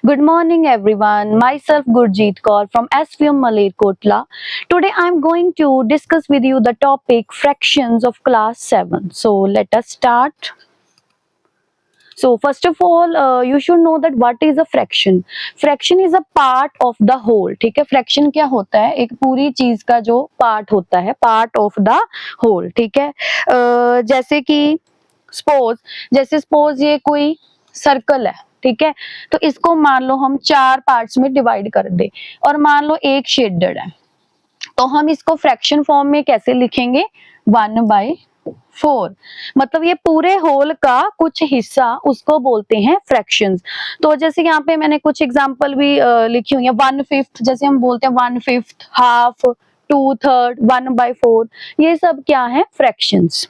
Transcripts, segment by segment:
Good morning everyone. Myself Gurjeet Kaur from SVM Malerkotla. Today I am going to discuss with you the topic fractions of class 7. So let us start. So first of all, you should know that what is a fraction. Fraction is a part of the whole. ठीक है, fraction क्या होता है? एक पूरी चीज का जो part होता है, part of the whole. ठीक है, जैसे कि suppose ये कोई सर्कल है, ठीक है, तो इसको मान लो हम 4 पार्ट्स में डिवाइड कर दे और मान लो एक शेडेड है, तो हम इसको फ्रैक्शन फॉर्म में कैसे लिखेंगे? 1/4। मतलब ये पूरे होल का कुछ हिस्सा, उसको बोलते हैं फ्रैक्शंस। तो जैसे यहाँ पे मैंने कुछ एग्जांपल भी लिखी हुई है। 1/5 जैसे हम बोलते हैं 1/5, हाफ, 2/3, 1/4, ये सब क्या है? फ्रैक्शंस।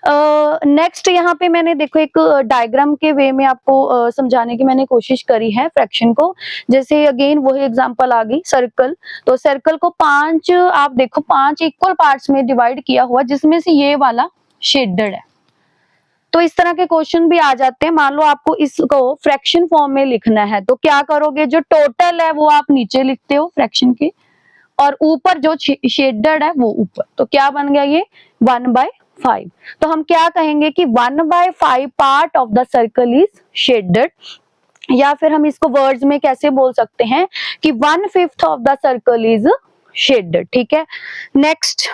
नेक्स्ट यहाँ पे मैंने देखो एक डायग्राम के वे में आपको समझाने की मैंने कोशिश करी है फ्रैक्शन को। जैसे अगेन वही एग्जांपल आ गई, सर्कल। तो सर्कल को 5 आप देखो 5 इक्वल पार्ट्स में डिवाइड किया हुआ, जिसमें से ये वाला शेडेड है। तो इस तरह के क्वेश्चन भी आ जाते हैं। मान लो आपको इसको फ्रैक्शन फॉर्म में लिखना है, तो क्या करोगे? जो टोटल है वो आप नीचे लिखते हो फ्रैक्शन के, और ऊपर जो शेडेड है वो ऊपर। तो क्या बन गया ये? 1/5। तो हम क्या कहेंगे कि 1/5 part of the circle is shaded, या फिर हम इसको वर्ड्स में कैसे बोल सकते हैं कि 1/5 of the circle is shaded. ठीक है, नेक्स्ट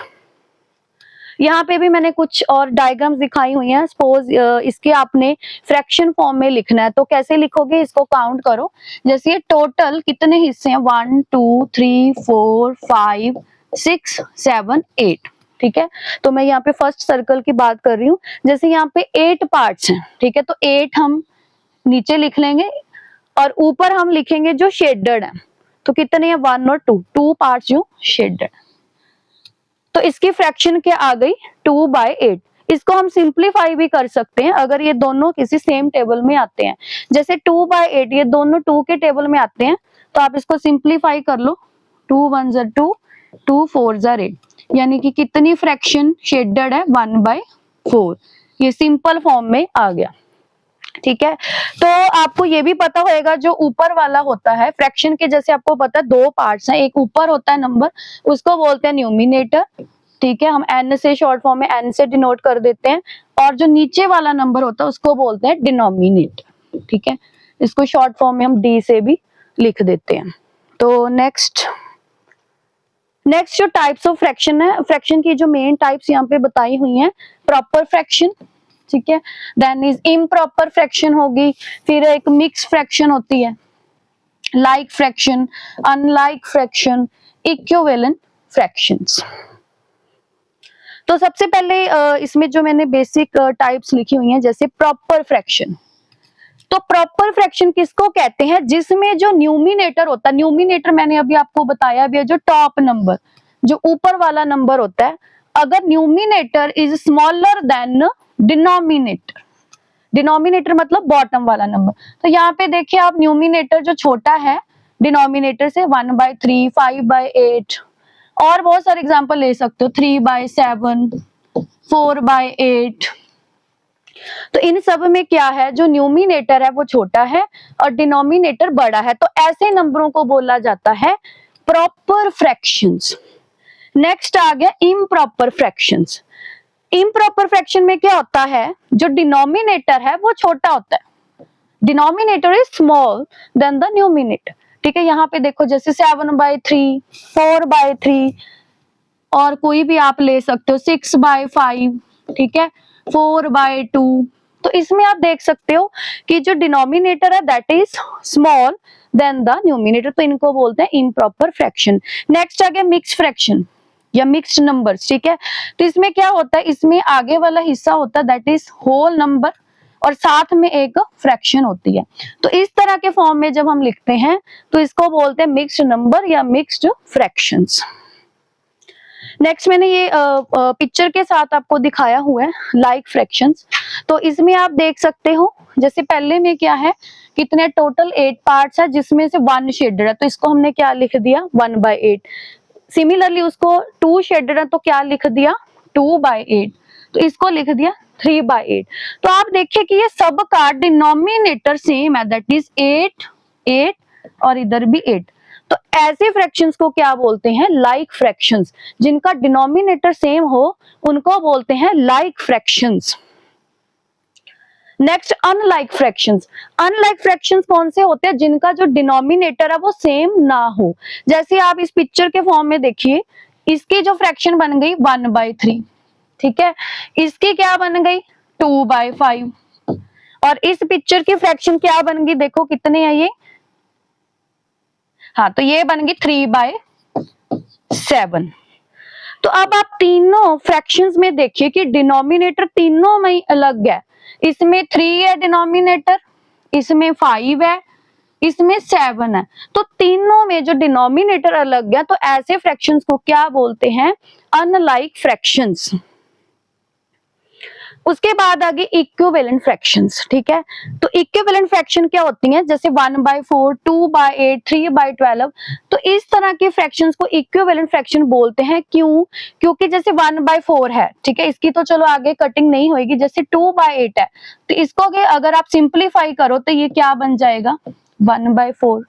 यहाँ पे भी मैंने कुछ और डायग्राम्स दिखाई हुई हैं। सपोज इसके आपने फ्रैक्शन फॉर्म में लिखना है, तो कैसे लिखोगे? इसको काउंट करो। जैसे ये टोटल कितने हिस्से हैं? 1 2 3 4 5 6 7 8। ठीक है, तो मैं यहाँ पे फर्स्ट सर्कल की बात कर रही हूँ। जैसे यहाँ पे 8 पार्ट्स हैं, ठीक है, तो 8 हम नीचे लिख लेंगे और ऊपर हम लिखेंगे जो शेडेड है। तो कितने हैं? 1 और 2 पार्ट्स जो शेडेड। तो इसकी फ्रैक्शन क्या आ गई? 2/8। इसको हम सिंप्लीफाई भी कर सकते हैं अगर ये दोनों किसी सेम टेबल में आते हैं। जैसे 2/8 ये दोनों 2 के टेबल में आते हैं, तो आप इसको सिंप्लीफाई कर लो। 2 1 2, 2 4 8, यानी कि कितनी फ्रैक्शन शेडेड है? 1/4। ये सिंपल फॉर्म में आ गया। ठीक है, तो आपको ये भी पता होगा जो ऊपर वाला होता है फ्रैक्शन के, जैसे आपको पता है 2 पार्ट्स हैं। एक ऊपर होता है नंबर, उसको बोलते हैं न्यूमिनेटर। ठीक है, हम n से शॉर्ट फॉर्म में n से डिनोट कर देते हैं, और जो नीचे वाला नंबर होता है उसको बोलते हैं डिनोमिनेटर। ठीक है, इसको शॉर्ट फॉर्म में हम d से भी लिख देते हैं। तो नेक्स्ट जो टाइप्स ऑफ फ्रैक्शन है, फ्रैक्शन की जो मेन टाइप्स यहाँ पे बताई हुई हैं। प्रॉपर फ्रैक्शन, ठीक है, देन इज इम्प्रॉपर फ्रैक्शन होगी, फिर एक मिक्स फ्रैक्शन होती है, like fraction, unlike fraction, equivalent fractions. तो सबसे पहले इसमें जो मैंने बेसिक टाइप्स लिखी हुई हैं, जैसे प्रॉपर फ्रैक्शन। तो प्रॉपर फ्रैक्शन किसको कहते हैं? जिसमें जो न्यूमिनेटर होता है, न्यूमिनेटर मैंने अभी आपको बताया भी है, जो टॉप नंबर, जो ऊपर वाला नंबर होता है, अगर numerator is smaller than denominator, denominator मतलब बॉटम वाला नंबर। तो यहाँ पे देखिए आप, न्यूमिनेटर जो छोटा है डिनोमिनेटर से, 1/3, 5/8, और बहुत सारे एग्जांपल ले सकते हो, 3/7, 4/8। तो इन सब में क्या है? जो न्यूमिनेटर है वो छोटा है और डिनोमिनेटर बड़ा है, तो ऐसे नंबरों को बोला जाता है प्रॉपर फ्रैक्शंस। नेक्स्ट आ गया इम्प्रॉपर फ्रैक्शंस। इम्प्रॉपर फ्रैक्शन में क्या होता है? जो डिनोमिनेटर है वो छोटा होता है, denominator is small than the numerator. ठीक है, यहाँ पे देखो जैसे 7/3, 4/3, और कोई भी आप ले सकते हो 6/5, ठीक है, 4/2। तो इसमें आप देख सकते हो कि जो डिनोमिनेटर है that is small than the numerator, तो इनको बोलते हैं इम्प्रॉपर फ्रैक्शन। नेक्स्ट आ गया मिक्स फ्रैक्शन या मिक्स्ड नंबर्स। ठीक है, तो इसमें क्या होता है? इसमें आगे वाला हिस्सा होता है दैट इज होल नंबर, और साथ में एक फ्रैक्शन होती है। तो इस तरह के फॉर्म में जब हम लिखते हैं तो इसको बोलते हैं मिक्स्ड नंबर या मिक्स्ड फ्रैक्शंस। नेक्स्ट मैंने ये पिक्चर के साथ आपको दिखाया हुआ है लाइक फ्रैक्शंस। तो इसमें आप देख सकते हो, जैसे पहले में क्या है, कितने टोटल 8 पार्ट्स है, जिसमें से 1 शेडेड है, तो इसको हमने क्या लिख दिया? 1/8। सिमिलरली उसको 2 शेडेड है, तो क्या लिख दिया? 2/8। तो इसको लिख दिया 3/8। तो आप देखिए कि ये सब का डिनोमिनेटर सेम है, दैट इज 8 8 और इधर भी 8। तो ऐसे फ्रैक्शंस को क्या बोलते हैं? Like fractions. जिनका डिनोमिनेटर सेम हो उनको बोलते हैं like fractions. Next, unlike fractions. Unlike fractions कौन से होते हैं? जिनका जो डिनोमिनेटर है वो सेम ना हो। जैसे आप इस पिक्चर के फॉर्म में देखिए, इसकी जो फ्रैक्शन बन गई 1/3, ठीक है। इसकी क्या बन गई 2/5, और इस पिक्चर की फ्रैक्शन क्या बन गई, देखो कितने हैं ये, हाँ तो ये बन गई 3/7। तो अब आप तीनों फ्रैक्शंस में देखिए कि डिनोमिनेटर तीनों में ही अलग है। इसमें 3 है डिनोमिनेटर, इसमें 5 है, इसमें 7 है। तो तीनों में जो डिनोमिनेटर अलग है, तो ऐसे फ्रैक्शंस को क्या बोलते हैं? Unlike fractions. उसके बाद आगे इक्विवेलेंट फ्रैक्शंस, ठीक है। तो इक्विवेलेंट फ्रैक्शन क्या होती हैं? जैसे 1/4, 2/8, 3/12। तो इस तरह के फ्रैक्शंस को इक्विवेलेंट फ्रैक्शन बोलते हैं। क्यों? क्योंकि जैसे 1/4 है, ठीक है, इसकी तो चलो आगे कटिंग नहीं होगी। जैसे 2/8 है, तो इसको अगर आप सिंप्लीफाई करो तो ये क्या बन जाएगा? 1/4।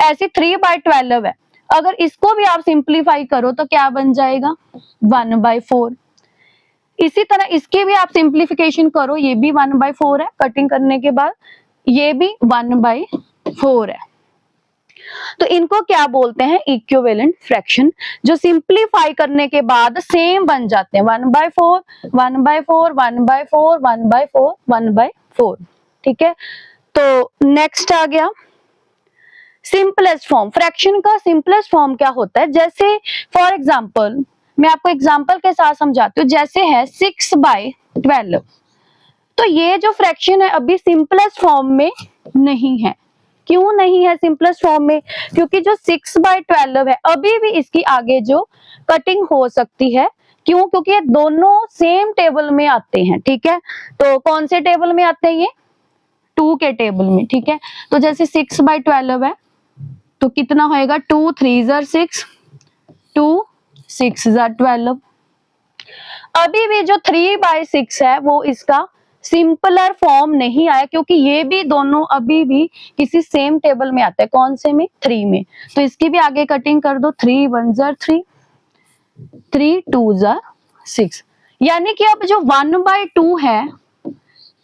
ऐसे 3/12 है, अगर इसको भी आप सिंप्लीफाई करो तो क्या बन जाएगा? 1/4। इसी तरह इसके भी आप सिंप्लीफिकेशन करो, ये भी 1/4 है, कटिंग करने के बाद ये भी 1/4 है। तो इनको क्या बोलते हैं? इक्विवेलेंट फ्रैक्शन, जो सिंप्लीफाई करने के बाद सेम बन जाते हैं। 1/4 1/4 1/4 1/4 1/4, ठीक है। तो नेक्स्ट आ गया सिंपलेस्ट फॉर्म। फ्रैक्शन का सिंपलेस्ट फॉर्म क्या होता है? जैसे फॉर एग्जांपल, मैं आपको एग्जांपल के साथ समझाती हूँ। जैसे है 6/12, तो ये जो फ्रैक्शन है अभी सिंपलेस्ट फॉर्म में नहीं है। क्यों नहीं है सिंपलेस्ट फॉर्म में? क्योंकि जो 6/12 है अभी भी इसकी आगे जो कटिंग हो सकती है। क्यों? क्योंकि ये दोनों सेम टेबल में आते हैं, ठीक है। तो कौन से टेबल में आते हैं? ये 2 के टेबल में, ठीक है। तो जैसे 6/12 है, तो कितना होएगा? 2 3 6, 2 6 12। अभी भी जो 3/6 है वो इसका सिंपलर फॉर्म नहीं आया, क्योंकि ये भी दोनों अभी भी किसी सेम टेबल में आते हैं। कौन से में? 3 में। तो इसकी भी आगे कटिंग कर दो, 3 1 3, 3 2 6। यानी कि अब जो 1/2 है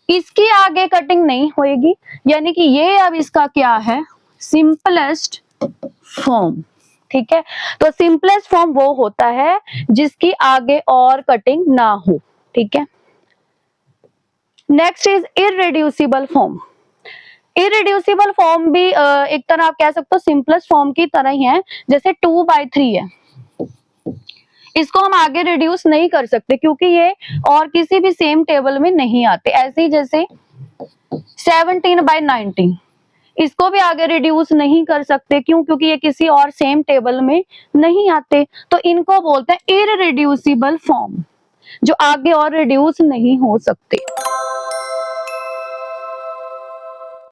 इसकी आगे कटिंग नहीं होएगी, यानी कि ये अब इसका क्या है? सिंपलेस्ट फॉर्म, ठीक है। तो सिंपलेस्ट फॉर्म वो होता है जिसकी आगे और कटिंग ना हो, ठीक है। Next is irreducible form. Irreducible form भी एक तरह आप कह सकते हो सिंपलेस्ट फॉर्म की तरह ही है। जैसे 2/3 है, इसको हम आगे रिड्यूस नहीं कर सकते क्योंकि ये और किसी भी सेम टेबल में नहीं आते। ऐसे ही जैसे 17/19, इसको भी आगे रिड्यूस नहीं कर सकते। क्यों? क्योंकि ये किसी और सेम टेबल में नहीं आते। तो इनको बोलते हैं इररिड्यूसिबल फॉर्म, जो आगे और रिड्यूस नहीं हो सकते।